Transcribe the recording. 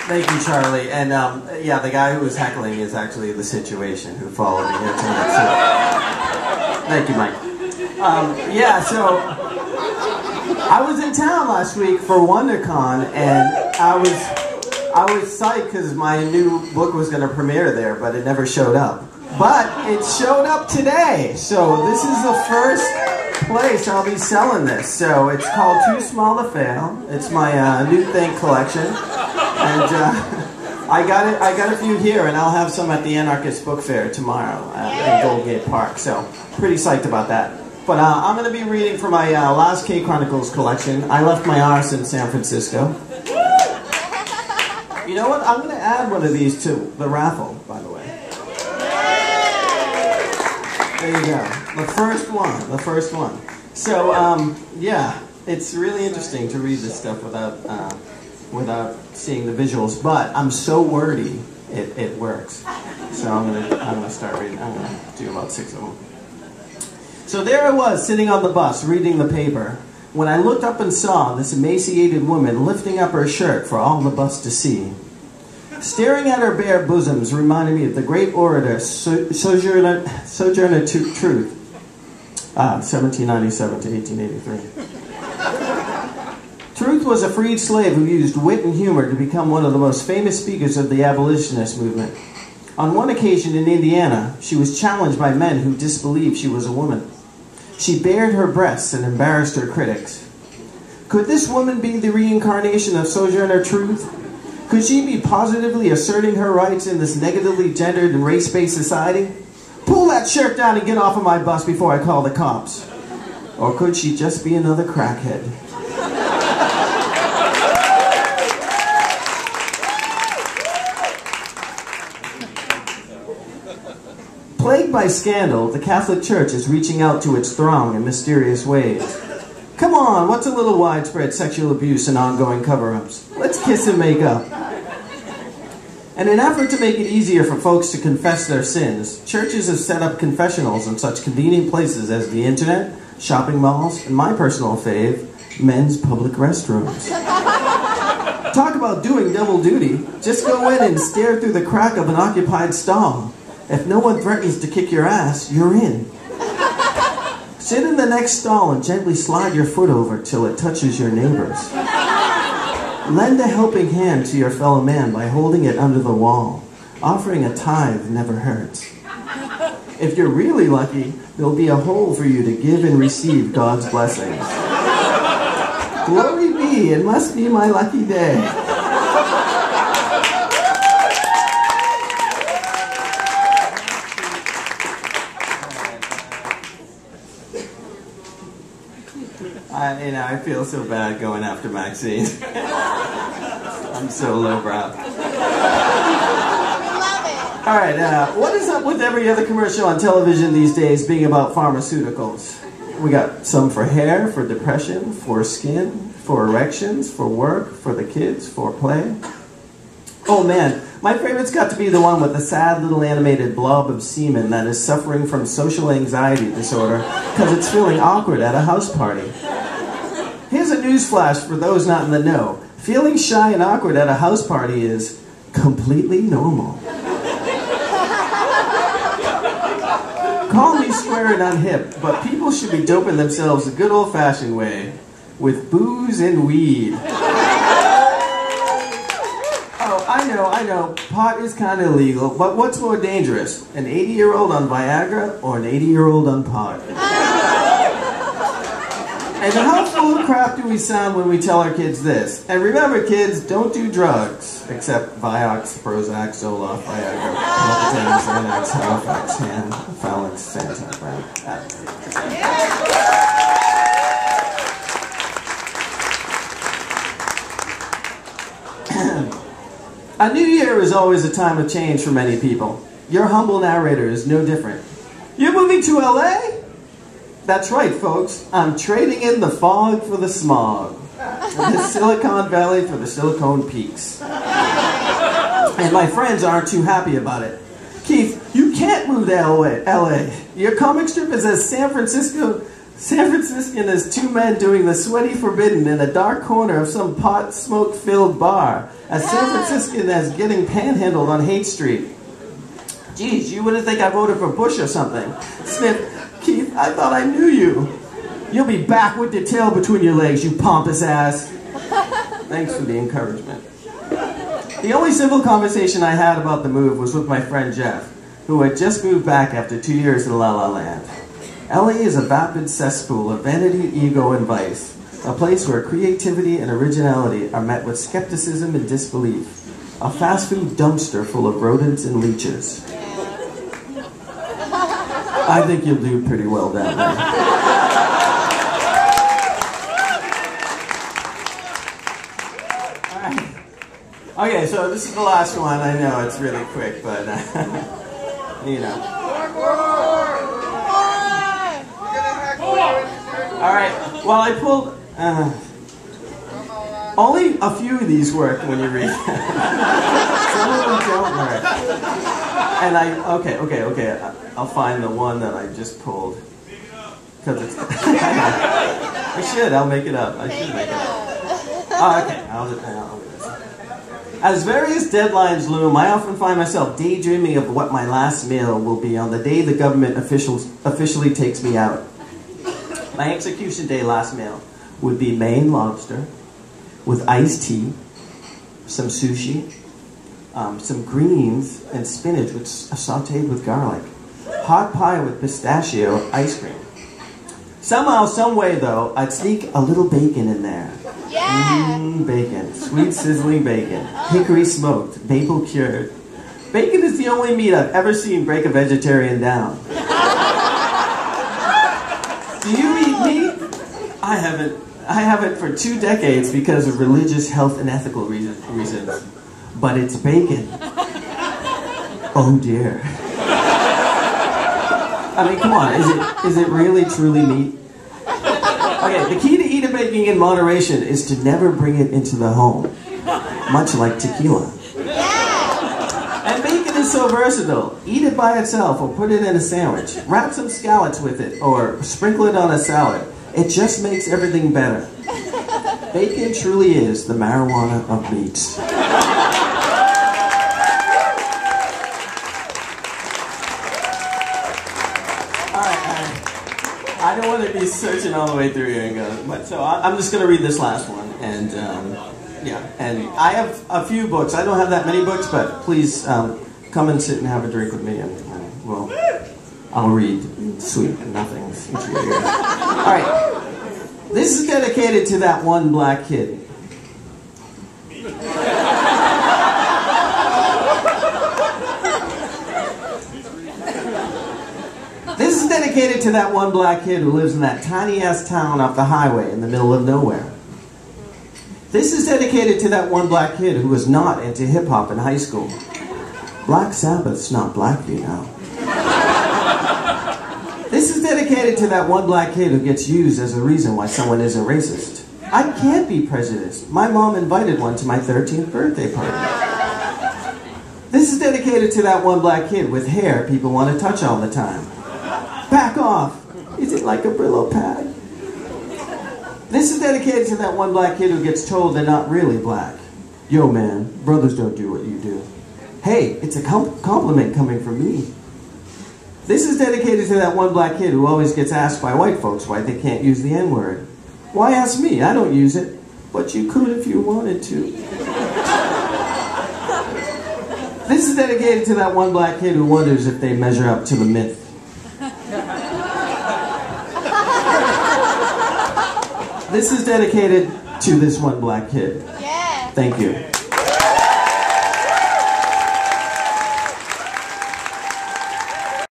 Thank you, Charlie. And yeah, the guy who was heckling is actually the situation who followed me here tonight. So. Thank you, Mike. Yeah, so I was in town last week for WonderCon, and I was psyched because my new book was going to premiere there, but it never showed up. But it showed up today, so this is the first place I'll be selling this. So it's called Too Small to Fail. It's my new Think collection, and I got a few here, and I'll have some at the Anarchist Book Fair tomorrow in Goldgate Park. So pretty psyched about that. But I'm going to be reading from my Last K Chronicles collection. I left my arse in San Francisco. You know what? I'm going to add one of these to the raffle, by the way. There you go. The first one. So, yeah, it's really interesting to read this stuff without seeing the visuals, but I'm so wordy, it works. So I'm gonna start reading. I'm gonna do about 6 of them. So there I was, sitting on the bus, reading the paper, when I looked up and saw this emaciated woman lifting up her shirt for all the bus to see. Staring at her bare bosoms reminded me of the great orator Sojourner Truth, 1797 to 1883. Truth was a freed slave who used wit and humor to become one of the most famous speakers of the abolitionist movement. On one occasion in Indiana, she was challenged by men who disbelieved she was a woman. She bared her breasts and embarrassed her critics. Could this woman be the reincarnation of Sojourner Truth? Could she be positively asserting her rights in this negatively gendered and race-based society? Pull that shirt down and get off of my bus before I call the cops. Or could she just be another crackhead? Plagued by scandal, the Catholic Church is reaching out to its throng in mysterious ways. Come on, what's a little widespread sexual abuse and ongoing cover-ups? Let's kiss and make up. In an effort to make it easier for folks to confess their sins, churches have set up confessionals in such convenient places as the internet, shopping malls, and my personal fave, men's public restrooms. Talk about doing double duty. Just go in and stare through the crack of an occupied stall. If no one threatens to kick your ass, you're in. Sit in the next stall and gently slide your foot over till it touches your neighbor's. Lend a helping hand to your fellow man by holding it under the wall. Offering a tithe never hurts. If you're really lucky, there'll be a hole for you to give and receive God's blessings. Glory be, it must be my lucky day. I feel so bad going after Maxine. I'm so lowbrow. All right, what is up with every other commercial on television these days being about pharmaceuticals? We got some for hair, for depression, for skin, for erections, for work, for the kids, for play. Oh man, my favorite's got to be the one with the sad little animated blob of semen that is suffering from social anxiety disorder because it's feeling awkward at a house party. Here's a newsflash for those not in the know. Feeling shy and awkward at a house party is completely normal. Call me square and unhip, but people should be doping themselves the good old-fashioned way, with booze and weed. Oh, I know, pot is kind of illegal, but what's more dangerous, an 80-year-old on Viagra or an 80-year-old on pot? And how full of crap do we sound when we tell our kids this? And remember, kids, don't do drugs, except Vioxx, Prozac, Zoloft, Viagra, Palpatine, Xanax, Halifax, Hand, Phalanx, Santa, A new year is always a time of change for many people. Your humble narrator is no different. You're moving to LA? That's right, folks. I'm trading in the fog for the smog. The Silicon Valley for the Silicon Peaks. And my friends aren't too happy about it. Keith, you can't move to LA. Your comic strip is as San Francisco San Franciscan is two men doing the sweaty forbidden in a dark corner of some pot smoke-filled bar. As San Franciscan as getting panhandled on Haight Street. Geez, you wouldn't think I voted for Bush or something. Sniff, Keith, I thought I knew you. You'll be back with your tail between your legs, you pompous ass. Thanks for the encouragement. The only civil conversation I had about the move was with my friend Jeff, who had just moved back after 2 years in La La Land. LA is a vapid cesspool of vanity, ego, and vice, a place where creativity and originality are met with skepticism and disbelief, a fast food dumpster full of rodents and leeches. I think you'll do pretty well down there. Okay, so this is the last one. I know it's really quick, but, you know. Alright, well I pulled, only a few of these work when you read them. Some of them don't work. And okay, I'll find the one that I just pulled. Because it's, I'll make it up. I should make it up. Oh, okay, I'll do this. As various deadlines loom, I often find myself daydreaming of what my last meal will be on the day the government officially takes me out. My execution day last meal would be Maine lobster with iced tea, some sushi, some greens and spinach sauteed with garlic, hot pie with pistachio ice cream. Somehow, some way though, I'd sneak a little bacon in there. Yeah! Bacon. Sweet sizzling bacon. Hickory smoked. Maple cured. Bacon is the only meat I've ever seen break a vegetarian down. Do you eat meat? I haven't for 2 decades because of religious, health, and ethical reasons. But it's bacon. Oh dear. I mean, come on, is it really truly meat? Okay, the key to eating bacon in moderation is to never bring it into the home, much like tequila. Yeah. And bacon is so versatile. Eat it by itself or put it in a sandwich. Wrap some scallops with it or sprinkle it on a salad. It just makes everything better. Bacon truly is the marijuana of meats. I don't want to be searching all the way through here and go, but so I'm just going to read this last one, and yeah, and I have a few books. I don't have that many books, but please come and sit and have a drink with me, and well, I'll read sweet nothings into your ear. All right, this is dedicated to that one black kid. This is dedicated to that one black kid who lives in that tiny-ass town off the highway in the middle of nowhere. This is dedicated to that one black kid who was not into hip-hop in high school. Black Sabbath's not black, you know. This is dedicated to that one black kid who gets used as a reason why someone isn't racist. I can't be prejudiced. My mom invited one to my 13th birthday party. This is dedicated to that one black kid with hair people want to touch all the time. Back off! Is it like a Brillo pad? This is dedicated to that one black kid who gets told they're not really black. Yo man, brothers don't do what you do. Hey, it's a compliment coming from me. This is dedicated to that one black kid who always gets asked by white folks why they can't use the N-word. Why ask me? I don't use it. But you could if you wanted to. This is dedicated to that one black kid who wonders if they measure up to the myth. This is dedicated to this one black kid. Yeah. Thank you.